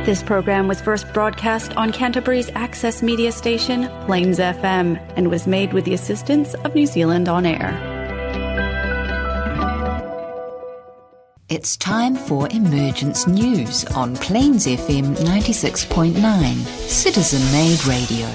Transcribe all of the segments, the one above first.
This program was first broadcast on Canterbury's access media station, Plains FM, and was made with the assistance of New Zealand On Air. It's time for Emergence News on Plains FM 96.9, Citizen-Made Radio.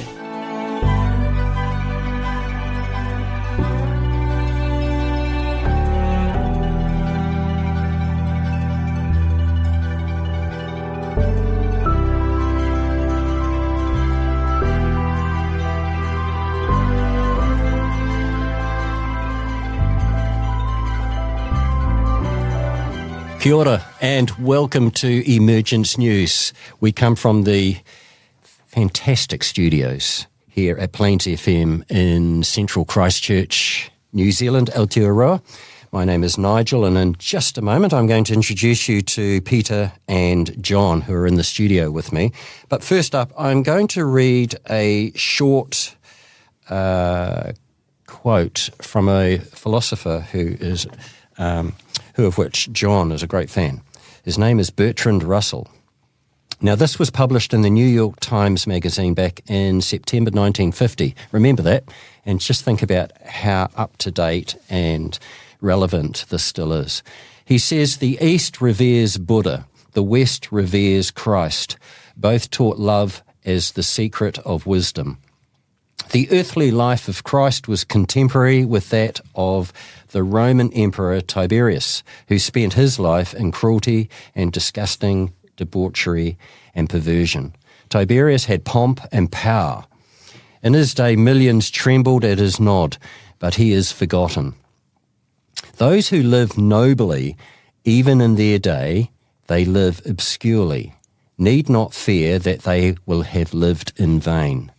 Kia ora and welcome to Emergence News. We come from the fantastic studios here at Plains FM in central Christchurch, New Zealand, Aotearoa. My name is Nigel, and in just a moment I'm going to introduce you to Peter and John, who are in the studio with me. But first up, I'm going to read a short quote from a philosopher who of which John is a great fan. His name is Bertrand Russell. Now, this was published in the New York Times magazine back in September 1950. Remember that, and just think about how up-to-date and relevant this still is. He says, "The East reveres Buddha, the West reveres Christ. Both taught love as the secret of wisdom. The earthly life of Christ was contemporary with that of the Roman Emperor Tiberius, who spent his life in cruelty and disgusting debauchery and perversion. Tiberius had pomp and power. In his day, millions trembled at his nod, but he is forgotten. Those who live nobly, even in their day, they live obscurely, need not fear that they will have lived in vain.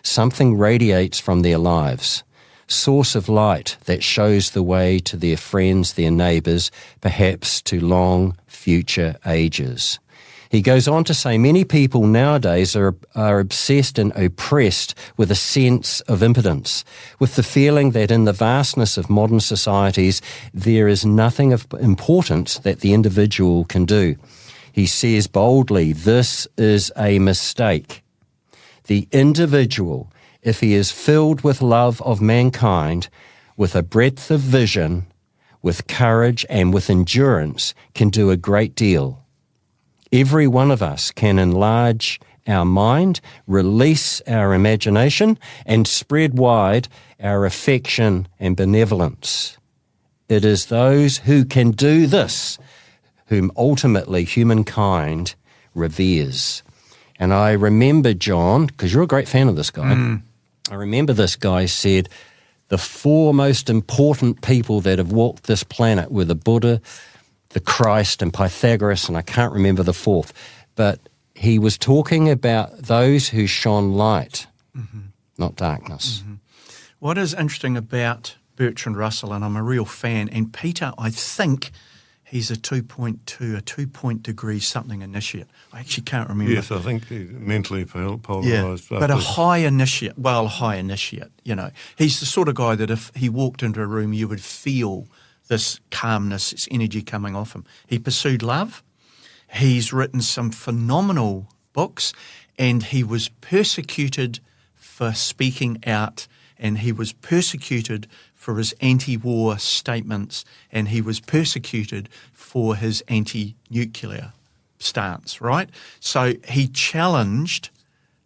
Something radiates from their lives, source of light that shows the way to their friends, their neighbours, perhaps to long future ages." He goes on to say, "Many people nowadays are obsessed and oppressed with a sense of impotence, with the feeling that in the vastness of modern societies there is nothing of importance that the individual can do." He says boldly, "This is a mistake. The individual, if he is filled with love of mankind, with a breadth of vision, with courage and with endurance, can do a great deal. Every one of us can enlarge our mind, release our imagination, and spread wide our affection and benevolence. It is those who can do this whom ultimately humankind reveres." And I remember, John, because you're a great fan of this guy, I remember this guy said the four most important people that have walked this planet were the Buddha, the Christ, and Pythagoras, and I can't remember the fourth. But he was talking about those who shone light, not darkness. What is interesting about Bertrand Russell, and I'm a real fan, and Peter, I think he's a 2.2, a 2-point degree something initiate. I actually can't remember. Yes, I think he's mentally polarised. Yeah, but a high initiate, you know. He's the sort of guy that if he walked into a room, you would feel this calmness, this energy coming off him. He pursued love. He's written some phenomenal books, and he was persecuted for speaking out, and he was persecuted for his anti-war statements, and he was persecuted for his anti-nuclear stance, right? So he challenged,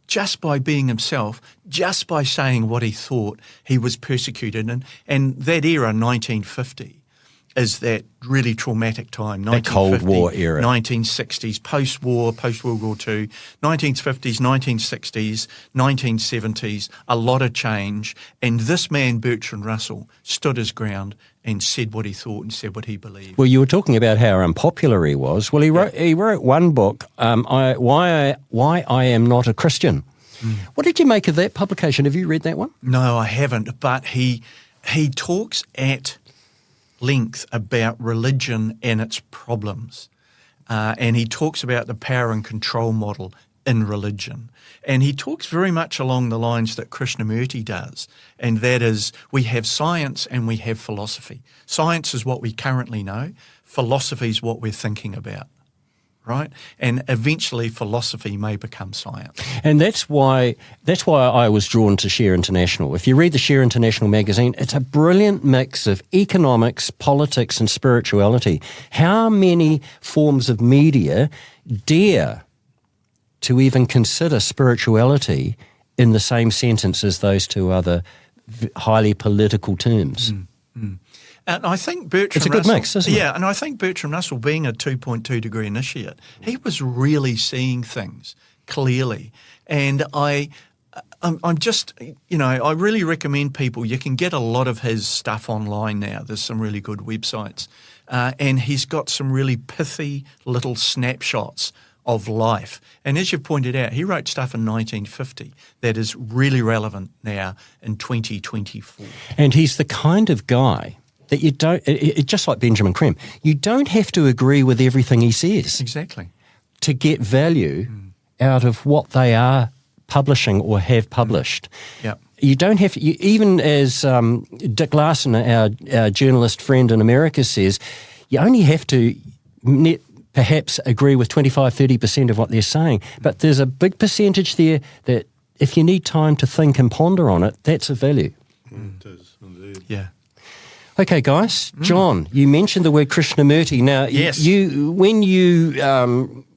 just by being himself, just by saying what he thought, he was persecuted. And that era, 1950, is that really traumatic time. That Cold War era. 1960s, post-war, post-World War II, 1950s, 1960s, 1970s, a lot of change. And this man, Bertrand Russell, stood his ground and said what he thought and said what he believed. Well, you were talking about how unpopular he was. Well, he wrote one book, Why I Am Not a Christian. What did you make of that publication? Have you read that one? No, I haven't. But he talks at length about religion and its problems. And he talks about the power and control model in religion. And he talks very much along the lines that Krishnamurti does, and that is we have science and we have philosophy. Science is what we currently know. Philosophy is what we're thinking about. right? And eventually philosophy may become science. And that's why I was drawn to Share International. If you read the Share International magazine, it's a brilliant mix of economics, politics, and spirituality. How many forms of media dare to even consider spirituality in the same sentence as those two other highly political terms? And I think Bertrand It's a good Russell, mix, isn't it? Yeah, and I think Bertrand Russell, being a 2.2 degree initiate, he was really seeing things clearly. And I'm just, I really recommend people, you can get a lot of his stuff online now. There's some really good websites. And he's got some really pithy little snapshots of life. And as you pointed out, he wrote stuff in 1950 that is really relevant now in 2024. And he's the kind of guy that you don't, just like Benjamin Creme, you don't have to agree with everything he says. Exactly. To get value out of what they are publishing or have published. Yep. You don't have to, even as Dick Larson, our journalist friend in America, says, you only have to perhaps agree with 25-30% of what they're saying. But there's a big percentage there that if you need time to think and ponder on it, that's a value. It is, indeed. Yeah. Okay, guys. John, you mentioned the word Krishnamurti. Now, Yes. when you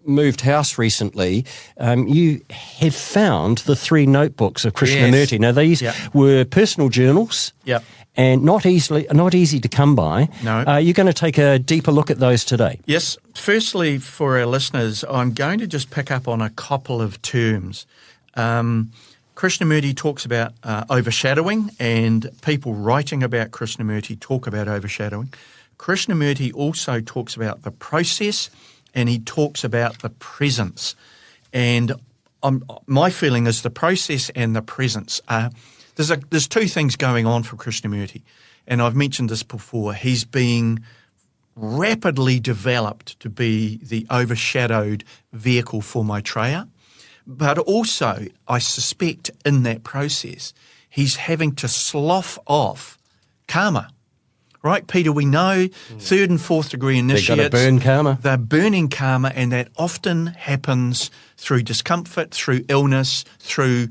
moved house recently, you have found the 3 notebooks of Krishnamurti. Yes. Now, these Yep. were personal journals. Yep. And not easy to come by. No. You're going to take a deeper look at those today. Yes. Firstly, for our listeners, I'm going to just pick up on a couple of terms. Krishnamurti talks about overshadowing, and people writing about Krishnamurti talk about overshadowing. Krishnamurti also talks about the process, and he talks about the presence. And my feeling is the process and the presence are there's 2 things going on for Krishnamurti, and I've mentioned this before. He's being rapidly developed to be the overshadowed vehicle for Maitreya, but also, I suspect, in that process, he's having to slough off karma. Right, Peter, we know 3rd and 4th degree initiates. They've got to burn karma. They're burning karma, and that often happens through discomfort, through illness, through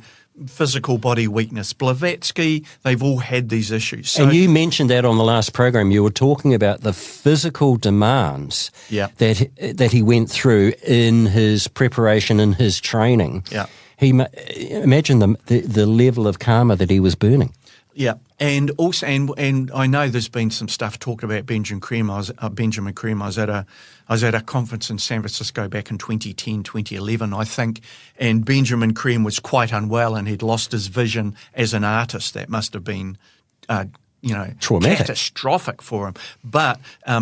physical body weakness. Blavatsky, they've all had these issues. So, And you mentioned that on the last program. You were talking about the physical demands Yeah. that he went through in his preparation, in his training. Yeah. Imagine the level of karma that he was burning. Yeah, and also, and I know there's been some stuff talked about Benjamin Creme. I was at a conference in San Francisco back in 2010, 2011, I think, and Benjamin Creme was quite unwell and he'd lost his vision as an artist. That must have been, Traumatic. catastrophic for him. But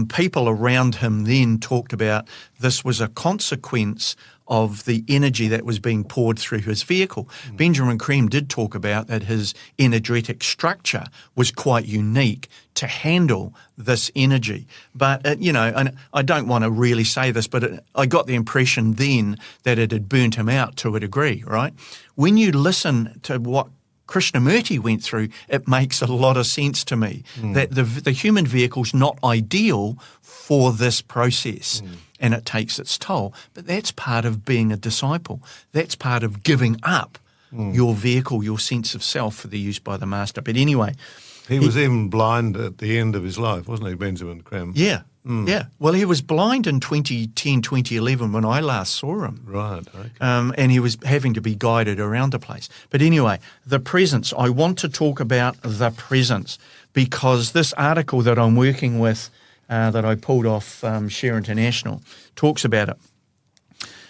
people around him then talked about this was a consequence of the energy that was being poured through his vehicle. Benjamin Creme did talk about that his energetic structure was quite unique to handle this energy. But, and I don't want to really say this, but I got the impression then that it had burnt him out to a degree, right? When you listen to what Krishnamurti went through, it makes a lot of sense to me that the human vehicle's not ideal for this process. And it takes its toll. But that's part of being a disciple. That's part of giving up your vehicle, your sense of self for the use by the master. But anyway. He was even blind at the end of his life, wasn't he, Benjamin Creme? Yeah, yeah. Well, he was blind in 2010, 2011 when I last saw him. Right, okay. And he was having to be guided around the place. But anyway, the presence. I want to talk about the presence because this article that I'm working with that I pulled off Share International talks about it.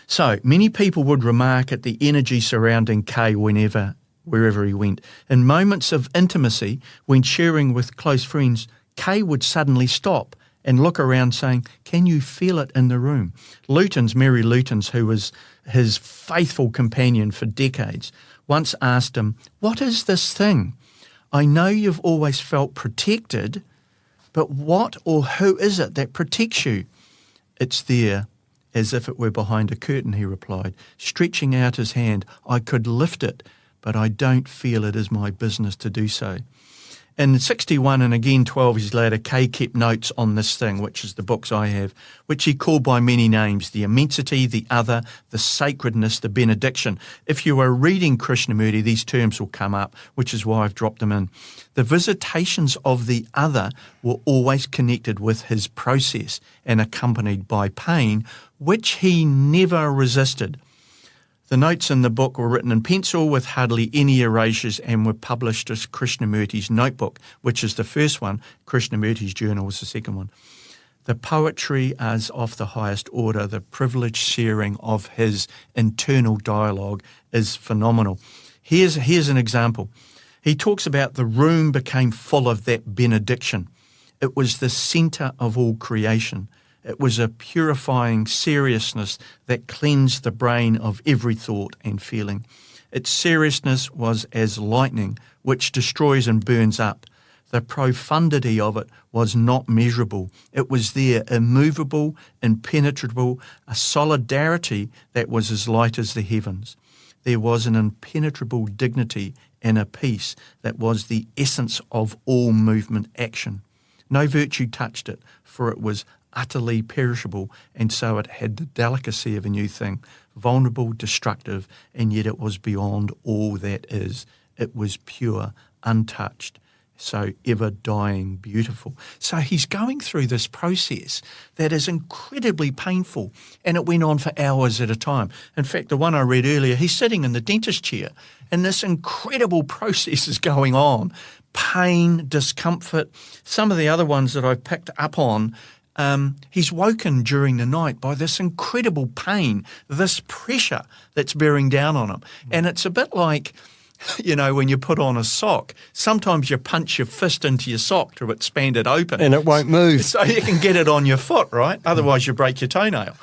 So many people would remark at the energy surrounding Kay wherever he went. In moments of intimacy, when sharing with close friends, Kay would suddenly stop and look around saying, "Can you feel it in the room?" Mary Lutens, who was his faithful companion for decades, once asked him, "What is this thing? I know you've always felt protected, but what or who is it that protects you?" "It's there, as if it were behind a curtain," he replied, stretching out his hand. "I could lift it, but I don't feel it is my business to do so." In 61 and again 12 years later, Kay kept notes on this thing, which is the books I have, which he called by many names: the immensity, the other, the sacredness, the benediction. If you are reading Krishnamurti, these terms will come up, which is why I've dropped them in. The visitations of the other were always connected with his process and accompanied by pain, which he never resisted. The notes in the book were written in pencil with hardly any erasures and were published as Krishnamurti's notebook, which is the first one. Krishnamurti's journal was the second one. The poetry is of the highest order. The privileged sharing of his internal dialogue is phenomenal. Here's an example. He talks about the room became full of that benediction. It was the centre of all creation. It was a purifying seriousness that cleansed the brain of every thought and feeling. Its seriousness was as lightning, which destroys and burns up. The profundity of it was not measurable. It was there, immovable, impenetrable, a solidarity that was as light as the heavens. There was an impenetrable dignity and a peace that was the essence of all movement action. No virtue touched it, for it was utterly perishable, and so it had the delicacy of a new thing, vulnerable, destructive, and yet it was beyond all that is. It was pure, untouched, so ever dying, beautiful. So he's going through this process that is incredibly painful, and it went on for hours at a time. In fact, the one I read earlier, he's sitting in the dentist chair, and this incredible process is going on. Pain, discomfort. Some of the other ones that I've picked up on, he's woken during the night by this incredible pain, this pressure that's bearing down on him. And it's a bit like, you know, when you put on a sock, sometimes you punch your fist into your sock to expand it open. And it won't move. So you can get it on your foot, right? Otherwise you break your toenail.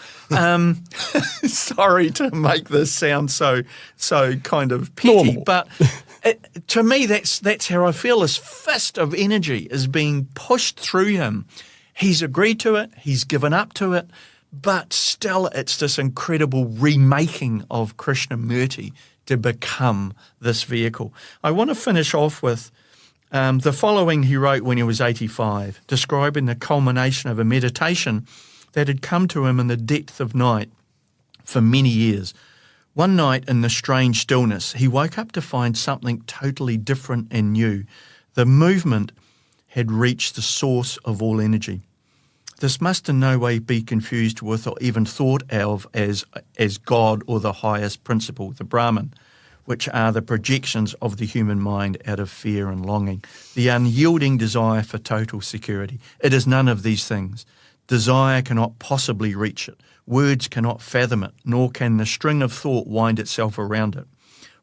Sorry to make this sound so kind of petty, normal. But to me that's how I feel. This fist of energy is being pushed through him. He's agreed to it, he's given up to it, but still it's this incredible remaking of Krishnamurti to become this vehicle. I want to finish off with the following he wrote when he was 85, describing the culmination of a meditation that had come to him in the depth of night for many years. One night in the strange stillness, he woke up to find something totally different and new. The movement had reached the source of all energy. This must in no way be confused with or even thought of as God or the highest principle, the Brahman, which are the projections of the human mind out of fear and longing, the unyielding desire for total security. It is none of these things. Desire cannot possibly reach it. Words cannot fathom it, nor can the string of thought wind itself around it.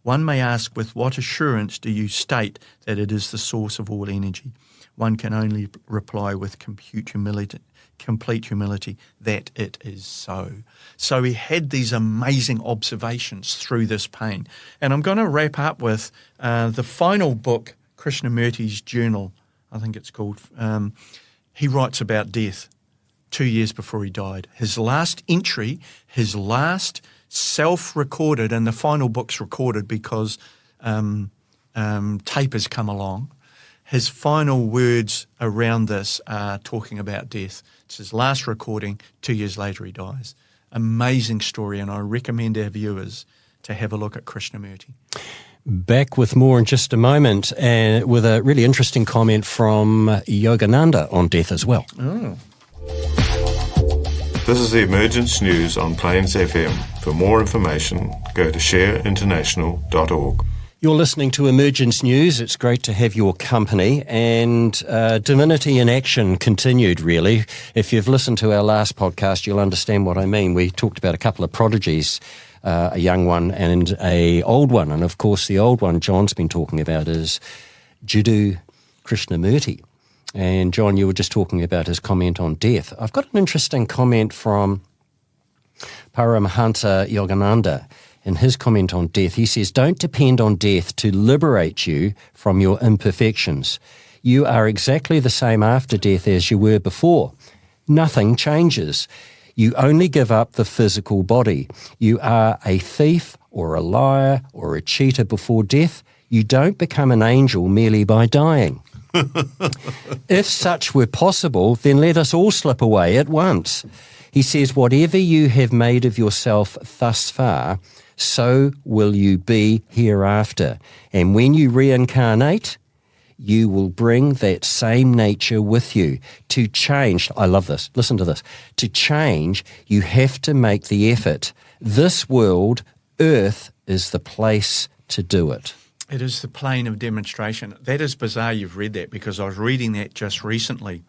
One may ask, with what assurance do you state that it is the source of all energy? One can only reply with complete humility that it is so. So he had these amazing observations through this pain. And I'm going to wrap up with the final book, Krishnamurti's journal, I think it's called. He writes about death 2 years before he died. His last entry, his last self-recorded, and the final book's recorded because tape has come along. His final words around this are talking about death. It's his last recording. 2 years later, he dies. Amazing story, and I recommend our viewers to have a look at Krishnamurti. Back with more in just a moment, and with a really interesting comment from Yogananda on death as well. Oh. This is the Emergence News on Plains FM. For more information, go to shareinternational.org. You're listening to Emergence News. It's great to have your company, and Divinity in Action continued, really. If you've listened to our last podcast, you'll understand what I mean. We talked about a couple of prodigies, a young one and an old one. And, of course, the old one John's been talking about is Jiddu Krishnamurti. And, John, you were just talking about his comment on death. I've got an interesting comment from Paramahansa Yogananda. In his comment on death, he says, don't depend on death to liberate you from your imperfections. You are exactly the same after death as you were before. Nothing changes. You only give up the physical body. You are a thief or a liar or a cheater before death. You don't become an angel merely by dying. If such were possible, then let us all slip away at once. He says, whatever you have made of yourself thus far, so will you be hereafter. And when you reincarnate, you will bring that same nature with you. To change, I love this, listen to this. To change, you have to make the effort. This world, Earth, is the place to do it. It is the plane of demonstration. That is bizarre you've read that, because I was reading that just recently.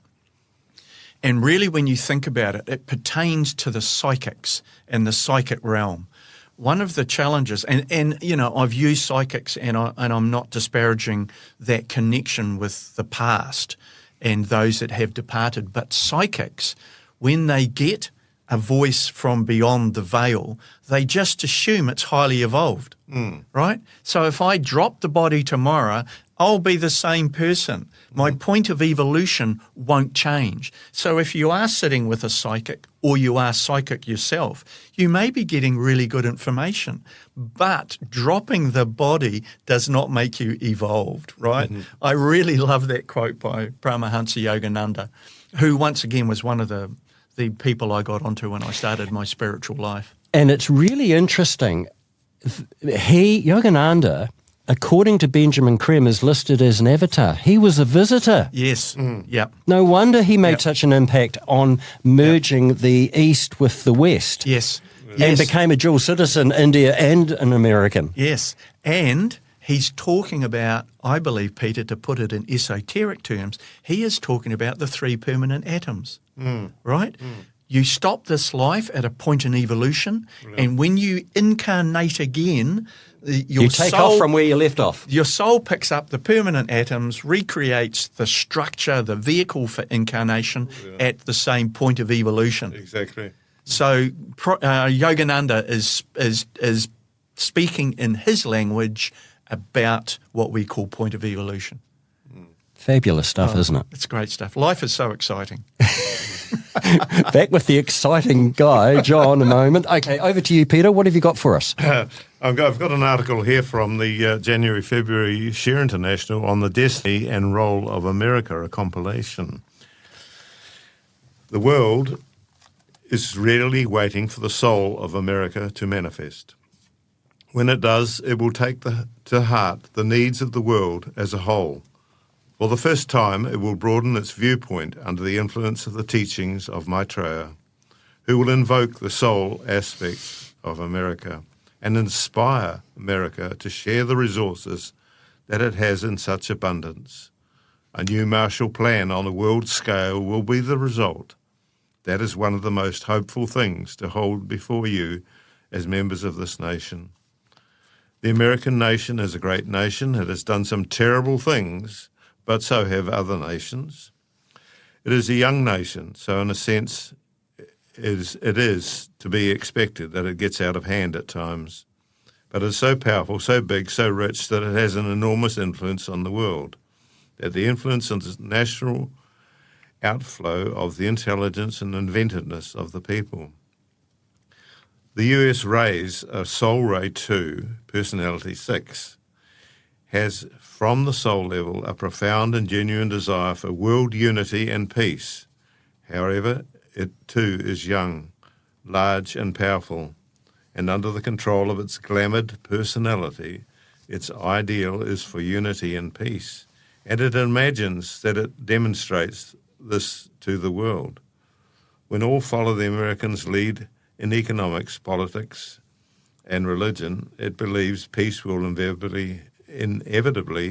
And really, when you think about it, it pertains to the psychics and the psychic realm. One of the challenges, and you know, I've used psychics, and I'm not disparaging that connection with the past and those that have departed, but psychics, when they get a voice from beyond the veil, they just assume it's highly evolved, right? So if I drop the body tomorrow, I'll be the same person. My point of evolution won't change. So if you are sitting with a psychic, or you are psychic yourself, you may be getting really good information, but dropping the body does not make you evolved, right? I really love that quote by Paramahansa Yogananda, who once again was one of the people I got onto when I started my spiritual life. And it's really interesting. Yogananda, according to Benjamin Creme, is listed as an avatar. He was a visitor. Yes. Yep. No wonder he made such an impact on merging the East with the West. Yes. And became a dual citizen, India and an American. Yes. And he's talking about, I believe, Peter, to put it in esoteric terms, he is talking about the 3 permanent atoms, right? You stop this life at a point in evolution, and when you incarnate again, you take off from where you left off. Your soul picks up the permanent atoms, recreates the structure, the vehicle for incarnation at the same point of evolution. Exactly. So Yogananda is speaking in his language about what we call point of evolution. Fabulous stuff, isn't it? It's great stuff. Life is so exciting. Back with the exciting guy, John, a moment. Okay, over to you, Peter. What have you got for us? I've got an article here from the January-February Share International on the Destiny and Role of America, a compilation. The world is really waiting for the soul of America to manifest. When it does, it will take to heart the needs of the world as a whole. For the first time, it will broaden its viewpoint under the influence of the teachings of Maitreya, who will invoke the soul aspect of America and inspire America to share the resources that it has in such abundance. A new Marshall Plan on a world scale will be the result. That is one of the most hopeful things to hold before you as members of this nation. The American nation is a great nation. It has done some terrible things, but so have other nations. It is a young nation, so in a sense it is to be expected that it gets out of hand at times. But it's so powerful, so big, so rich that it has an enormous influence on the world, that the influence on the national outflow of the intelligence and inventiveness of the people. The US rays, a Soul Ray 2, Personality 6, has from the soul level a profound and genuine desire for world unity and peace. However, it too is young, large and powerful, and under the control of its glamoured personality, its ideal is for unity and peace, and it imagines that it demonstrates this to the world. When all follow the Americans' lead in economics, politics, and religion, it believes peace will inevitably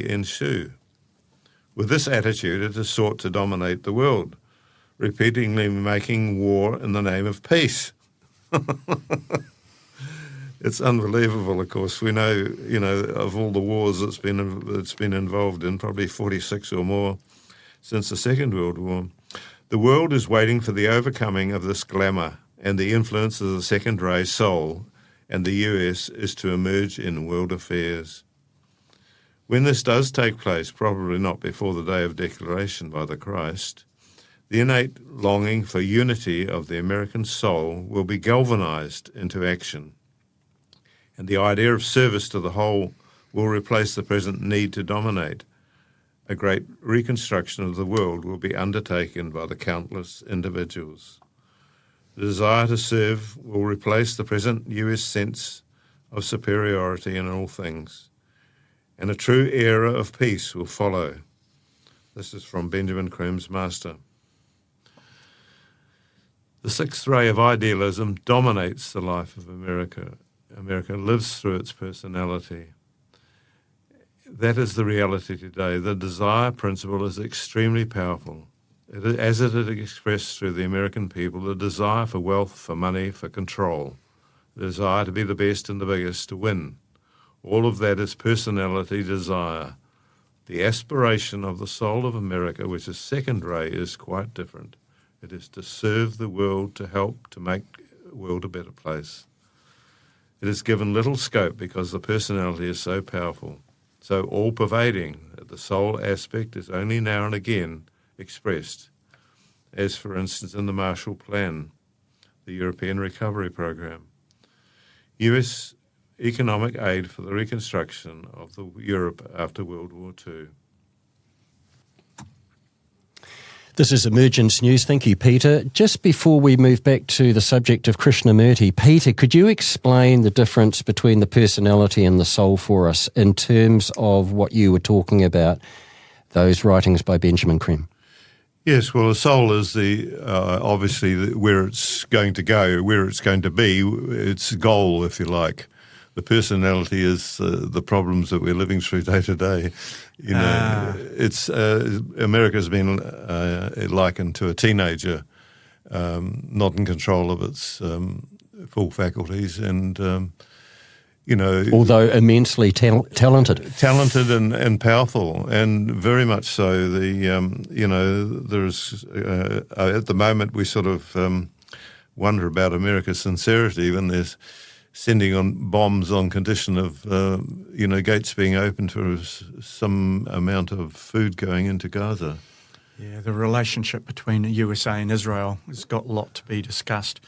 ensue. With this attitude, it has sought to dominate the world, repeatedly making war in the name of peace. It's unbelievable, of course. We know, of all the wars it's been involved in, probably 46 or more since the Second World War. The world is waiting for the overcoming of this glamour and the influence of the second ray soul, and the US is to emerge in world affairs. When this does take place, probably not before the day of declaration by the Christ, the innate longing for unity of the American soul will be galvanized into action, and the idea of service to the whole will replace the present need to dominate. a great reconstruction of the world will be undertaken by the countless individuals. The desire to serve will replace the present US sense of superiority in all things, and a true era of peace will follow. This is from Benjamin Crimm's Master. The sixth ray of idealism dominates the life of America. America lives through its personality. That is the reality today. The desire principle is extremely powerful. As it is expressed through the American people, the desire for wealth, for money, for control, the desire to be the best and the biggest, to win. All of that is personality desire. The aspiration of the soul of America, which is second ray, is quite different. It is to serve the world, to help, to make the world a better place. It is given little scope because the personality is so powerful, so all-pervading, that the soul aspect is only now and again expressed, as for instance in the Marshall Plan, the European Recovery Program, US economic aid for the reconstruction of the Europe after World War II. This is Emergence News. Thank you, Peter. Just before we move back to the subject of Krishnamurti, Peter, could you explain the difference between the personality and the soul for us in terms of what you were talking about, those writings by Benjamin Crimm? Yes, well, the soul is obviously where it's going to go, where it's going to be, its goal, if you like. The personality is the problems that we're living through day to day. You know, it's America's been likened to a teenager, not in control of its full faculties, and although immensely talented and powerful, and very much so. There's at the moment we sort of wonder about America's sincerity when there's sending on bombs on condition of, gates being opened for some amount of food going into Gaza. Yeah, the relationship between the USA and Israel has got a lot to be discussed,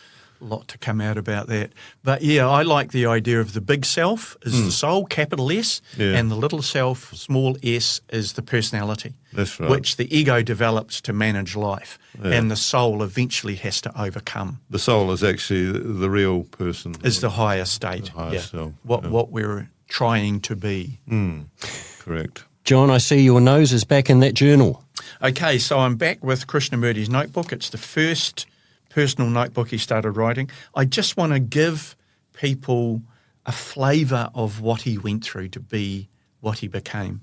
a lot to come out about that. But yeah, I like the idea of the big self is the soul, capital S, and the little self, small s, is the personality. That's right. Which the ego develops to manage life, and the soul eventually has to overcome. The soul is actually the real person. Is the higher state. The higher self. What we're trying to be. Correct. John, I see your nose is back in that journal. Okay, so I'm back with Krishnamurti's notebook. It's the first personal notebook he started writing. I just want to give people a flavour of what he went through to be what he became.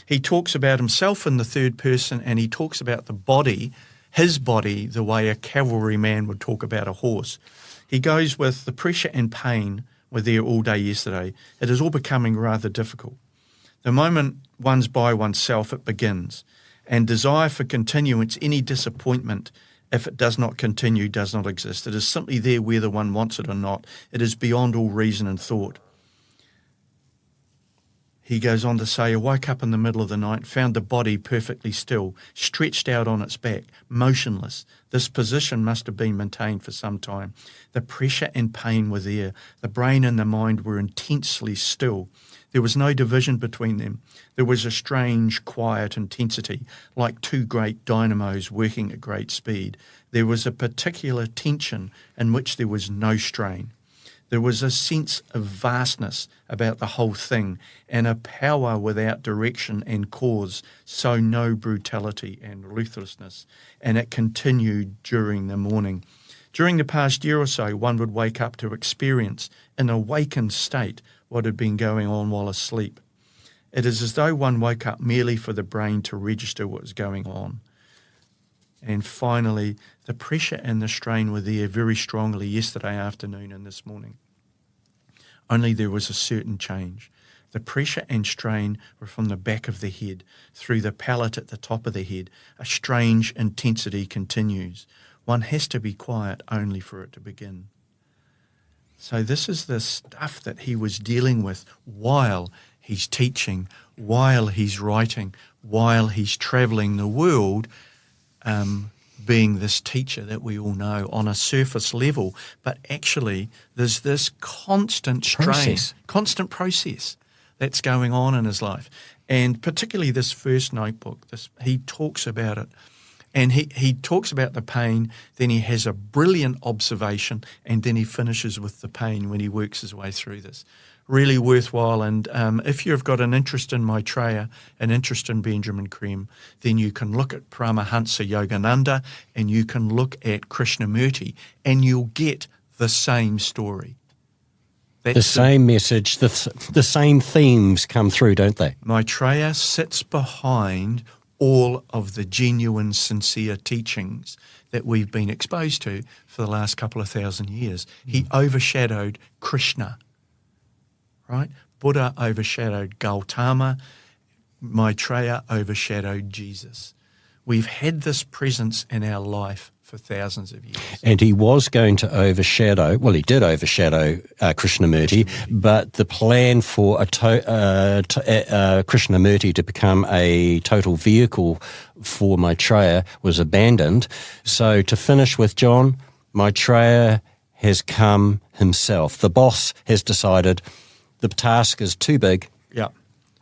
He talks about himself in the third person, and he talks about the body, his body, the way a cavalryman would talk about a horse. He goes with the pressure and pain were there all day yesterday. It is all becoming rather difficult. The moment one's by oneself, it begins, and desire for continuance, any disappointment, if it does not continue, does not exist. It is simply there whether one wants it or not. It is beyond all reason and thought. He goes on to say, I woke up in the middle of the night, found the body perfectly still, stretched out on its back, motionless. This position must have been maintained for some time. The pressure and pain were there. The brain and the mind were intensely still. There was no division between them. There was a strange, quiet intensity, like two great dynamos working at great speed. There was a particular tension in which there was no strain. There was a sense of vastness about the whole thing, and a power without direction and cause, so no brutality and ruthlessness. And it continued during the morning. During the past year or so, one would wake up to experience, in a awakened state, what had been going on while asleep. It is as though one woke up merely for the brain to register what was going on. And finally, the pressure and the strain were there very strongly yesterday afternoon and this morning. Only there was a certain change. The pressure and strain were from the back of the head, through the palate at the top of the head. A strange intensity continues. One has to be quiet only for it to begin. So this is the stuff that he was dealing with while he's teaching, while he's writing, while he's travelling the world, being this teacher that we all know on a surface level. But actually there's this constant strain, constant process that's going on in his life. And particularly this first notebook, he talks about it. And he talks about the pain, then he has a brilliant observation, and then he finishes with the pain when he works his way through this. Really worthwhile. And if you've got an interest in Maitreya, an interest in Benjamin Creme, then you can look at Paramahansa Yogananda and you can look at Krishnamurti, and you'll get the same story. That's the same message, the same themes come through, don't they? Maitreya sits behind all of the genuine, sincere teachings that we've been exposed to for the last couple of thousand years. He overshadowed Krishna, right? Buddha overshadowed Gautama. Maitreya overshadowed Jesus. We've had this presence in our life for thousands of years. And he was going to overshadow, well, he did overshadow Krishnamurti, but the plan for Krishnamurti to become a total vehicle for Maitreya was abandoned. So to finish with, John, Maitreya has come himself. The boss has decided the task is too big. Yeah.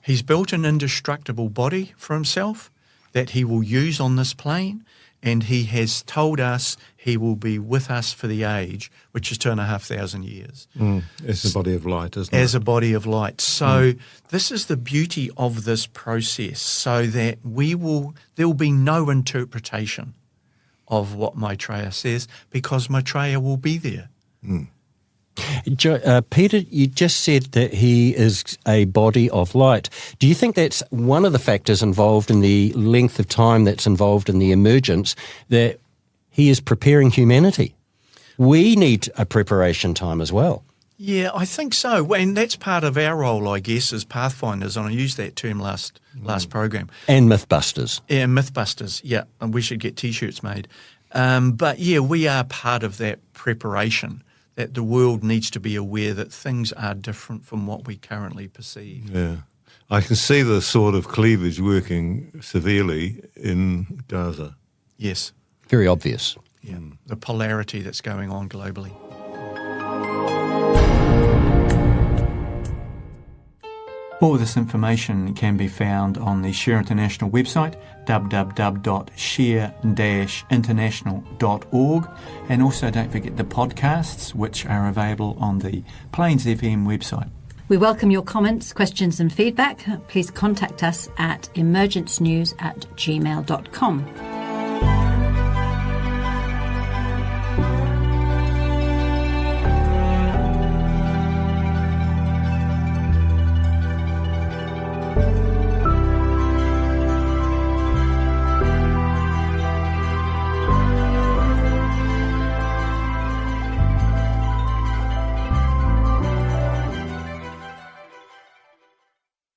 He's built an indestructible body for himself that he will use on this plane, and he has told us he will be with us for the age, which is 2,500 years. As a body of light, isn't it? As a body of light. So this is the beauty of this process, so that there will be no interpretation of what Maitreya says, because Maitreya will be there. Peter, you just said that he is a body of light. Do you think that's one of the factors involved in the length of time that's involved in the emergence, that he is preparing humanity? We need a preparation time as well. Yeah, I think so. And that's part of our role, I guess, as Pathfinders, and I used that term last program. And Mythbusters. Yeah, Mythbusters, yeah, and we should get T-shirts made. But yeah, we are part of that preparation, that the world needs to be aware that things are different from what we currently perceive. Yeah. I can see the sort of cleavage working severely in Gaza. Yes. Very obvious. Yeah. The polarity that's going on globally. All this information can be found on the Share International website, www.share-international.org, and also don't forget the podcasts, which are available on the Plains FM website. We welcome your comments, questions and feedback. Please contact us at emergencenews@gmail.com.